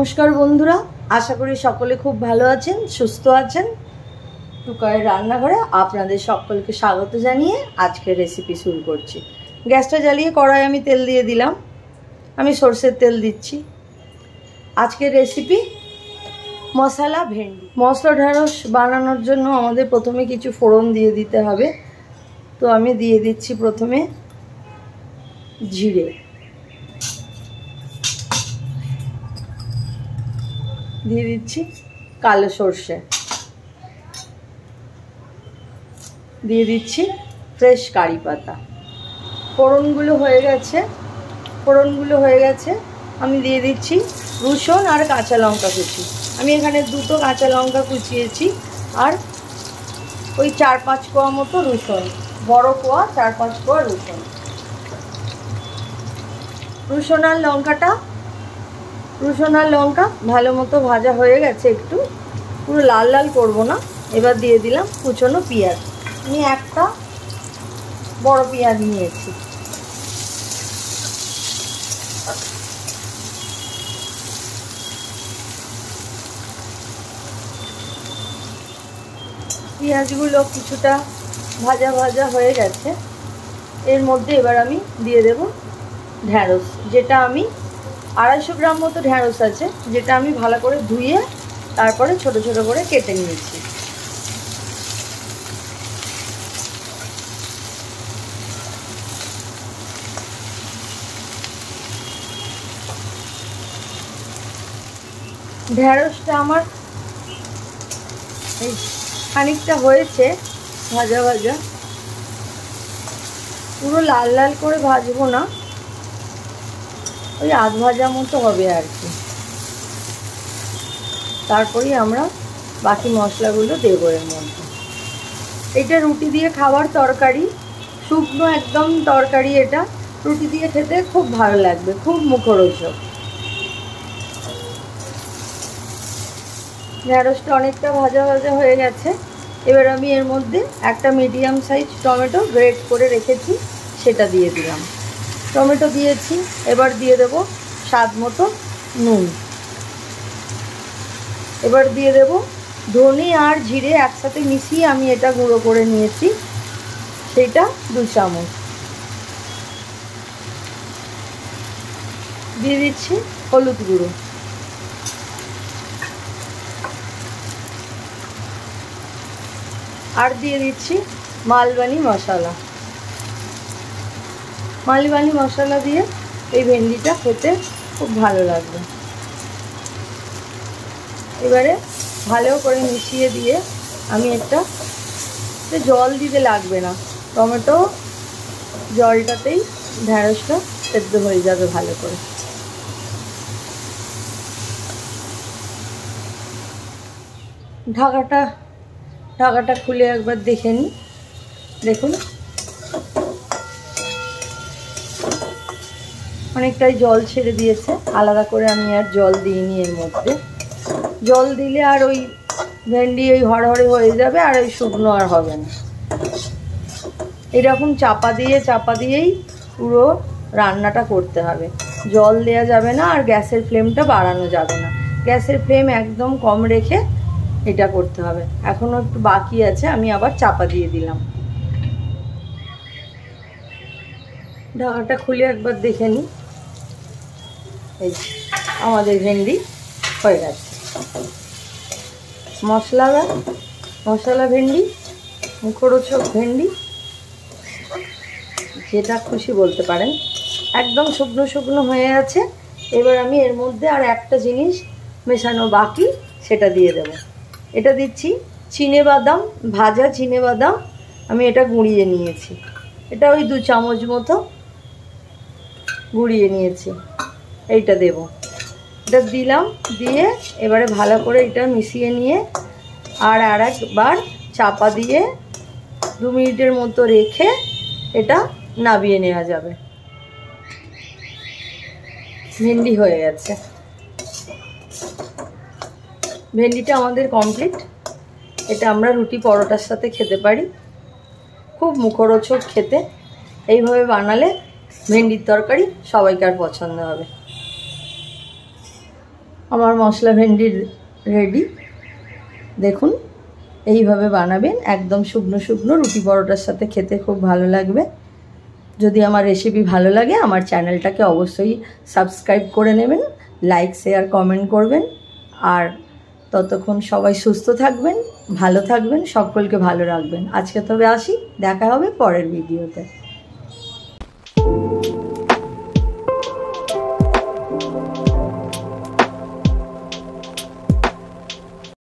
নমস্কার বন্ধুরা, আশা করি সকলে খুব ভালো আছেন, সুস্থ আছেন। টুকাইয়ের রান্নাঘরে আপনাদের সকলকে স্বাগত জানিয়ে আজকের রেসিপি শুরু করছি। গ্যাসটা জ্বালিয়ে কড়াই আমি তেল দিয়ে দিলাম। আমি সরষের তেল দিচ্ছি। আজকের রেসিপি মশলা ভেন্ডি। মশলা ঢ্যাঁড়স বানানোর জন্য আমাদের প্রথমে কিছু ফোড়ন দিয়ে দিতে হবে। তো আমি দিয়ে দিচ্ছি প্রথমে জিরে, দিয়ে দিচ্ছি কালো সর্ষে, দিয়ে দিচ্ছি ফ্রেশ কারি পাতা। ফোড়নগুলো হয়ে গেছে, আমি দিয়ে দিচ্ছি রসুন আর কাঁচা লঙ্কা কুচি। আমি এখানে দুটো কাঁচা লঙ্কা কুচিয়েছি আর ওই 4-5 কোয়া মতো রসুন, বড় কোয়া 4-5 কোয়া রসুন। রসুন আর লঙ্কা ভালো মতো ভাজা হয়ে গেছে, একটু পুরো লাল লাল করবো না। এবার দিয়ে দিলাম কুচনো পেঁয়াজ। আমি একটা বড় পেঁয়াজ নিয়েছি। পেঁয়াজগুলো কিছুটা ভাজা ভাজা হয়ে গেছে। এর মধ্যে এবার আমি দিয়ে দেব ঢ্যাঁড়স, যেটা আমি 250 গ্রাম মতো ঢ্যাঁড়স আছে, যেটা আমি ভালো করে ধুয়ে তারপরে ছোট ছোট করে কেটে নিয়েছি। ঢ্যাঁড়সটা আমার এই খানিকটা হয়েছে ভাজা ভাজা, পুরো লাল লাল করে ভাজবো না, ওই আধ ভাজা মতো হবে আর কি। তারপরেই আমরা বাকি মশলাগুলো দেবো এর মধ্যে। এটা রুটি দিয়ে খাবার তরকারি, শুকনো একদম তরকারি। এটা রুটি দিয়ে খেতে খুব ভালো লাগবে, খুব মুখরোচক। ঢ্যাঁড়সটা অনেকটা ভাজা ভাজা হয়ে গেছে। এবার আমি এর মধ্যে একটা মিডিয়াম সাইজ টমেটো গ্রেট করে রেখেছি, সেটা দিয়ে দিলাম। টমেটো দিয়েছি, এবার দিয়ে দেব স্বাদ মতো নুন। এবার দিয়ে দেব ধনে আর জিরে একসাথে মিশিয়ে আমি এটা গুঁড়ো করে নিয়েছি, সেটা 2 চামচ। দিয়ে দিচ্ছি হলুদ গুঁড়ো, আর দিয়ে দিচ্ছি মালবানি মশলা। মালবানি মশলা দিয়ে এই ভেন্ডিটা খেতে খুব ভালো লাগবে। এবারে ভালো করে মিশিয়ে দিয়ে আমি একটা জল দিতে লাগবে না, টমেটো জলটাতেই ঢ্যাঁড়সটা সেদ্ধ হয়ে যাবে ভালো করে। ঢাকাটা খুলে একবার দেখে নিই। দেখুন অনেকটাই জল ছেড়ে দিয়েছে। আলাদা করে আমি আর জল দিইনি এর মধ্যে। জল দিলে আর ওই ভেন্ডি ওই হড়হড়ে হয়ে যাবে, আর ওই শুকনো আর হবে না। এরকম চাপা দিয়েই পুরো রান্নাটা করতে হবে। জল দেওয়া যাবে না, আর গ্যাসের ফ্লেমটা বাড়ানো যাবে না। গ্যাসের ফ্লেম একদম কম রেখে এটা করতে হবে। এখনও একটু বাকি আছে, আমি আবার চাপা দিয়ে দিলাম। ঢাকাটা খুলে একবার দেখে নিই। এই আমাদের ভেন্ডি হয়ে গেছে। মশলা ভেন্ডি, মুখরোচক ভেন্ডি, যেটা খুশি বলতে পারেন। একদম শুকনো শুকনো হয়ে আছে। এবার আমি এর মধ্যে আর একটা জিনিস মেশানো বাকি, সেটা দিয়ে দেব। এটা দিচ্ছি চিনেবাদাম, ভাজা চিনেবাদাম। আমি এটা গুঁড়িয়ে নিয়েছি, এটা ওই 2 চামচ মতো গুঁড়িয়ে নিয়েছি। এইটা দেব, এটা দিলাম। দিয়ে এবারে ভালো করে এটা মিশিয়ে নিয়ে আর একবার চাপা দিয়ে 2 মিনিটের মতো রেখে এটা নামিয়ে নেওয়া যাবে। ভেন্ডি হয়ে গেছে। ভেন্ডিটা আমাদের কমপ্লিট। এটা আমরা রুটি পরোটার সাথে খেতে পারি, খুব মুখরোচক খেতে। এইভাবে বানালে ভেন্ডির তরকারি সবাইকার পছন্দ হবে। আমার মশলা ভেন্ডি রেডি। দেখুন এইভাবে বানাবেন, একদম শুকনো শুকনো, রুটি পরোটার সাথে খেতে খুব ভালো লাগবে। যদি আমার রেসিপি ভালো লাগে আমার চ্যানেলটাকে অবশ্যই সাবস্ক্রাইব করে নেবেন, লাইক শেয়ার কমেন্ট করবেন। আর ততক্ষণ সবাই সুস্থ থাকবেন, ভালো থাকবেন, সকলকে ভালো রাখবেন। আজকে তবে আসি, দেখা হবে পরের ভিডিওতে।